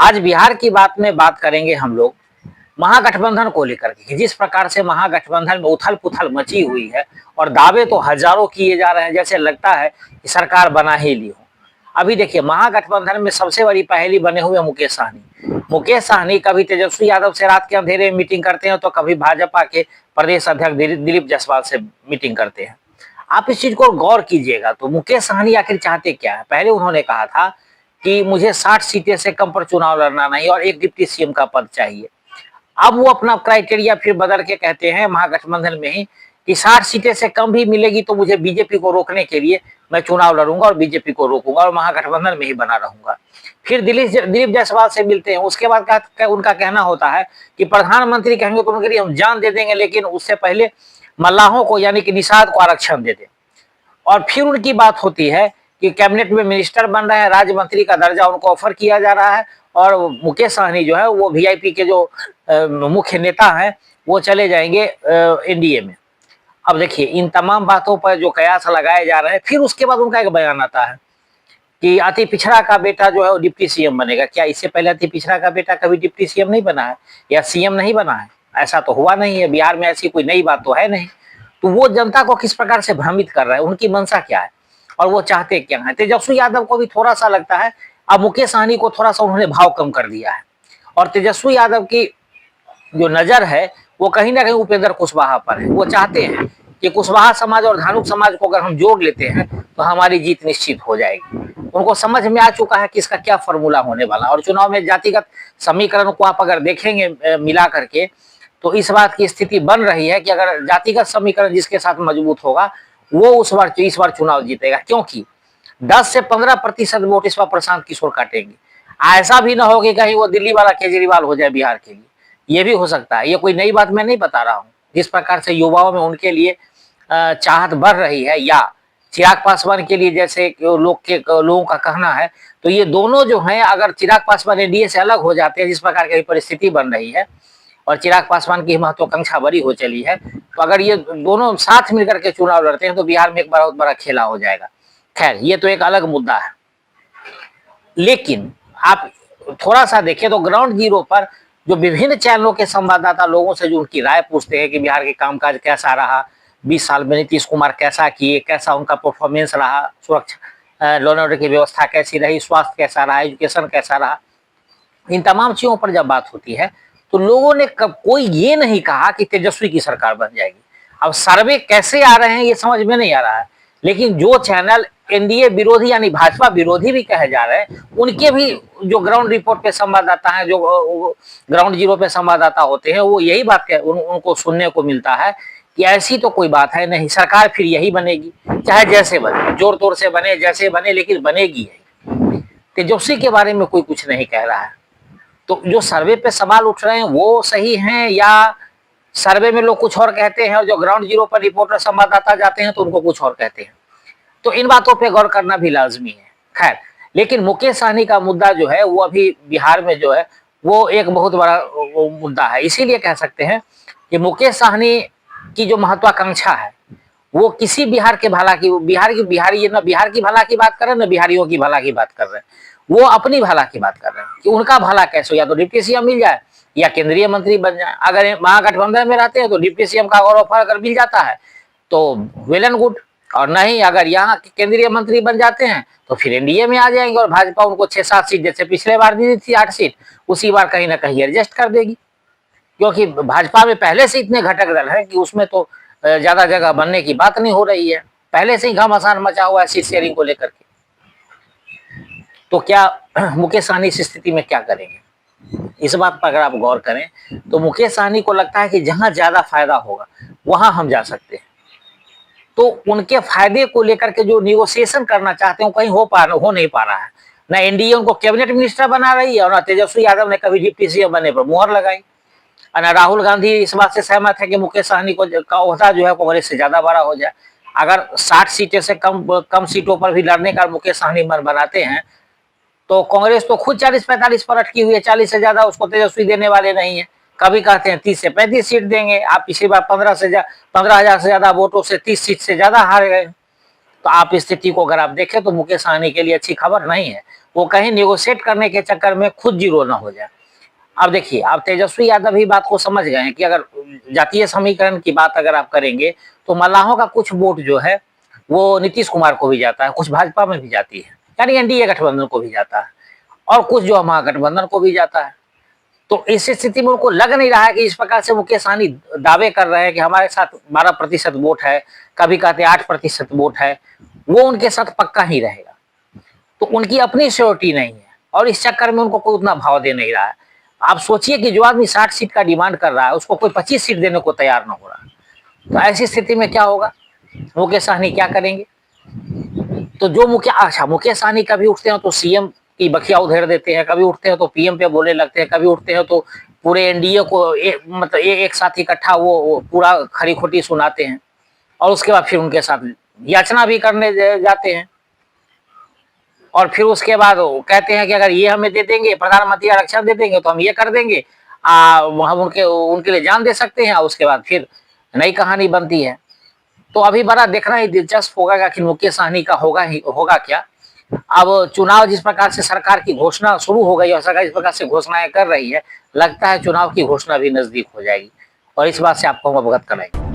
आज बिहार की बात में बात करेंगे हम लोग महागठबंधन को लेकर के। जिस प्रकार से महागठबंधन में उथल पुथल मची हुई है और दावे तो हजारों किए जा रहे हैं, जैसे लगता है कि सरकार बना ही ली हो। अभी देखिए, महागठबंधन में सबसे बड़ी पहेली बने हुए मुकेश सहनी। मुकेश सहनी कभी तेजस्वी यादव से रात के अंधेरे में मीटिंग करते हैं, तो कभी भाजपा के प्रदेश अध्यक्ष दिलीप जायसवाल से मीटिंग करते हैं। आप इस चीज को गौर कीजिएगा तो मुकेश सहनी आखिर चाहते क्या है। पहले उन्होंने कहा था कि मुझे 60 सीटें से कम पर चुनाव लड़ना नहीं और एक डिप्टी सीएम का पद चाहिए। अब वो अपना क्राइटेरिया फिर बदल के कहते हैं महागठबंधन में ही कि 60 सीटें से कम भी मिलेगी तो मुझे बीजेपी को रोकने के लिए मैं चुनाव लड़ूंगा और बीजेपी को रोकूंगा और महागठबंधन में ही बना रहूंगा। फिर दिलीप जायसवाल से मिलते हैं, उसके बाद उनका कहना होता है कि प्रधानमंत्री कहेंगे तो उनके लिए हम जान दे देंगे, लेकिन उससे पहले मल्लाहों को यानी कि निषाद को आरक्षण दे दें। और फिर उनकी बात होती है कि कैबिनेट में मिनिस्टर बन रहे हैं, राज्य मंत्री का दर्जा उनको ऑफर किया जा रहा है और मुकेश सहनी जो है वो वीआईपी के जो मुख्य नेता हैं वो चले जाएंगे एनडीए में। अब देखिए, इन तमाम बातों पर जो कयास लगाए जा रहे हैं, फिर उसके बाद उनका एक बयान आता है कि अति पिछड़ा का बेटा जो है वो डिप्टी सीएम बनेगा। क्या इससे पहले अति पिछड़ा का बेटा कभी डिप्टी सीएम नहीं बना है या सीएम नहीं बना है? ऐसा तो हुआ नहीं है। बिहार में ऐसी कोई नई बात तो है नहीं। तो वो जनता को किस प्रकार से भ्रमित कर रहा है, उनकी मंशा क्या है और वो चाहते क्या है। तेजस्वी यादव को भी थोड़ा सा लगता है, अब मुकेश सहनी को थोड़ा सा उन्होंने भाव कम कर दिया है और तेजस्वी यादव की जो नजर है वो कहीं ना कहीं उपेंद्र कुशवाहा पर है। वो चाहते हैं कि कुशवाहा समाज और धानुक समाज को अगर हम जोड़ लेते हैं तो हमारी जीत निश्चित हो जाएगी। उनको समझ में आ चुका है कि इसका क्या फॉर्मूला होने वाला। और चुनाव में जातिगत समीकरण को आप अगर देखेंगे मिला करके तो इस बात की स्थिति बन रही है कि अगर जातिगत समीकरण जिसके साथ मजबूत होगा वो इस बार चुनाव जीतेगा, क्योंकि 10 से 15% वोट इस बार प्रशांत किशोर काटेंगे। ऐसा भी ना हो कि कहीं वो दिल्ली वाला केजरीवाल हो जाए बिहार के लिए, ये भी हो सकता है। ये कोई नई बात मैं नहीं बता रहा हूँ। जिस प्रकार से युवाओं में उनके लिए चाहत बढ़ रही है या चिराग पासवान के लिए जैसे लोगों का कहना है, तो ये दोनों जो हैं अगर चिराग पासवान एनडीए से अलग हो जाते हैं, जिस प्रकार की परिस्थिति बन रही है और चिराग पासवान की महत्वाकांक्षा बड़ी हो चली है, तो अगर ये दोनों साथ मिलकर के चुनाव लड़ते हैं तो बिहार में एक बहुत बड़ा खेला हो जाएगा। खैर, ये तो एक अलग मुद्दा है। लेकिन आप थोड़ा सा देखें तो ग्राउंड जीरो पर जो विभिन्न चैनलों के संवाददाता लोगों से जो उनकी राय पूछते हैं कि बिहार के कामकाज कैसा रहा, 20 साल में नीतीश कुमार कैसा किए, कैसा उनका परफॉर्मेंस रहा, सुरक्षा लॉ एंड ऑर्डर की व्यवस्था कैसी रही, स्वास्थ्य कैसा रहा, एजुकेशन कैसा रहा, इन तमाम चीजों पर जब बात होती है तो लोगों ने कोई ये नहीं कहा कि तेजस्वी की सरकार बन जाएगी। अब सर्वे कैसे आ रहे हैं ये समझ में नहीं आ रहा है, लेकिन जो चैनल एनडीए विरोधी यानी भाजपा विरोधी भी कहे जा रहे हैं, उनके भी जो ग्राउंड रिपोर्ट पे संवाददाता हैं, जो ग्राउंड जीरो पे संवाददाता होते हैं, वो यही बात उनको सुनने को मिलता है कि ऐसी तो कोई बात है नहीं, सरकार फिर यही बनेगी, चाहे जैसे बने, जोर तोड़ से बने, जैसे बने, लेकिन बनेगी यही। तेजस्वी के बारे में कोई कुछ नहीं कह रहा है। तो जो सर्वे पे सवाल उठ रहे हैं वो सही हैं या सर्वे में लोग कुछ और कहते हैं और जो ग्राउंड जीरो पर रिपोर्टर संवाददाता जाते हैं तो उनको कुछ और कहते हैं। तो इन बातों पे गौर करना भी लाजमी है। खैर, लेकिन मुकेश सहनी का मुद्दा जो है वो अभी बिहार में जो है वो एक बहुत बड़ा मुद्दा है। इसीलिए कह सकते हैं कि मुकेश सहनी की जो महत्वाकांक्षा है वो किसी बिहार के भला की, बिहारी ना बिहार की भला की बात कर रहे हैं, ना बिहारियों की भला की बात कर रहे हैं, वो अपनी भला की बात कर रहे हैं कि उनका भला कैसे हो, या तो डिप्टी सीएम मिल जाए या केंद्रीय मंत्री बन जाए। अगर महागठबंधन में रहते हैं तो डिप्टी सीएम का ऑफर अगर मिल जाता है तो वेल एंड गुड, और नहीं अगर यहाँ केंद्रीय मंत्री बन जाते हैं तो फिर एनडीए में आ जाएंगे और भाजपा उनको 6-7 सीट जैसे पिछले बार दी थी 8 सीट, उसी बार कहीं ना कहीं एडजस्ट कर देगी, क्योंकि भाजपा में पहले से इतने घटक दल हैं कि उसमें तो ज्यादा जगह बनने की बात नहीं हो रही है। पहले से ही घमासान मचा हुआ है सीट शेयरिंग को लेकर के। तो क्या मुकेश सहनी इस स्थिति में क्या करेंगे, इस बात पर अगर आप गौर करें तो मुकेश सहनी को लगता है कि जहां ज्यादा फायदा होगा वहां हम जा सकते हैं। तो उनके फायदे को लेकर के जो निगोशिएशन करना चाहते हैं कहीं हो नहीं पा रहा है। ना एनडीए उनको कैबिनेट मिनिस्टर बना रही है और ना तेजस्वी यादव ने कभी डिप्टी सीएम बनने पर मुहर लगाई। ना राहुल गांधी इस बात से सहमत है कि मुकेश सहनी का ओहदा जो है कांग्रेस से ज्यादा बड़ा हो जाए। अगर 60 सीटें से कम सीटों पर भी लड़ने का मुकेश सहनी मन बनाते हैं तो कांग्रेस तो खुद 40-45 पर अटकी हुई है, 40 से ज्यादा उसको तेजस्वी देने वाले नहीं है। कभी कहते हैं 30 से 35 सीट देंगे। आप पिछली बार 15,000 से ज्यादा वोटों से 30 सीट से ज्यादा हार गए। तो आप इस स्थिति को अगर आप देखें तो मुकेश सहनी के लिए अच्छी खबर नहीं है। वो कहीं नेगोशिएट करने के चक्कर में खुद जीरो ना हो जाए। अब देखिए, आप तेजस्वी यादव ही बात को समझ गए हैं कि अगर जातीय समीकरण की बात अगर आप करेंगे तो मल्लाहों का कुछ वोट जो है वो नीतीश कुमार को भी जाता है, कुछ भाजपा में भी जाती है, यानी एनडीए गठबंधन को भी जाता है, और कुछ जो महागठबंधन को भी जाता है। तो इस स्थिति में उनको लग नहीं रहा है कि इस प्रकार से मुकेश सहनी दावे कर रहे हैं कि हमारे साथ 12% वोट है, कभी कहते 8% वोट है, वो उनके साथ पक्का ही रहेगा। तो उनकी अपनी श्योरिटी नहीं है और इस चक्कर में उनको कोई उतना भाव दे नहीं रहा है। आप सोचिए कि जो आदमी 60 सीट का डिमांड कर रहा है उसको कोई 25 सीट देने को तैयार ना हो रहा, तो ऐसी स्थिति में क्या होगा, मुकेश सहनी क्या करेंगे? तो जो मुकेश सहनी कभी उठते हैं तो सीएम की बखिया उधेड़ देते हैं, कभी उठते हैं तो पीएम पे बोलने लगते हैं, कभी उठते हैं तो पूरे एनडीए को मतलब एक साथ इकट्ठा वो पूरा खरी खोटी सुनाते हैं और उसके बाद फिर उनके साथ याचना भी करने जाते हैं और फिर उसके बाद कहते हैं कि अगर ये हमें दे देंगे, प्रधानमंत्री आरक्षण दे देंगे तो हम ये कर देंगे, हम उनके लिए जान दे सकते हैं। उसके बाद फिर नई कहानी बनती है। तो अभी बड़ा देखना ही दिलचस्प होगा कि मुकेश सहनी का होगा क्या। अब चुनाव जिस प्रकार से सरकार की घोषणा शुरू हो गई और सरकार जिस प्रकार से घोषणाएं कर रही है, लगता है चुनाव की घोषणा भी नजदीक हो जाएगी और इस बात से आपको हम अवगत कराएंगे।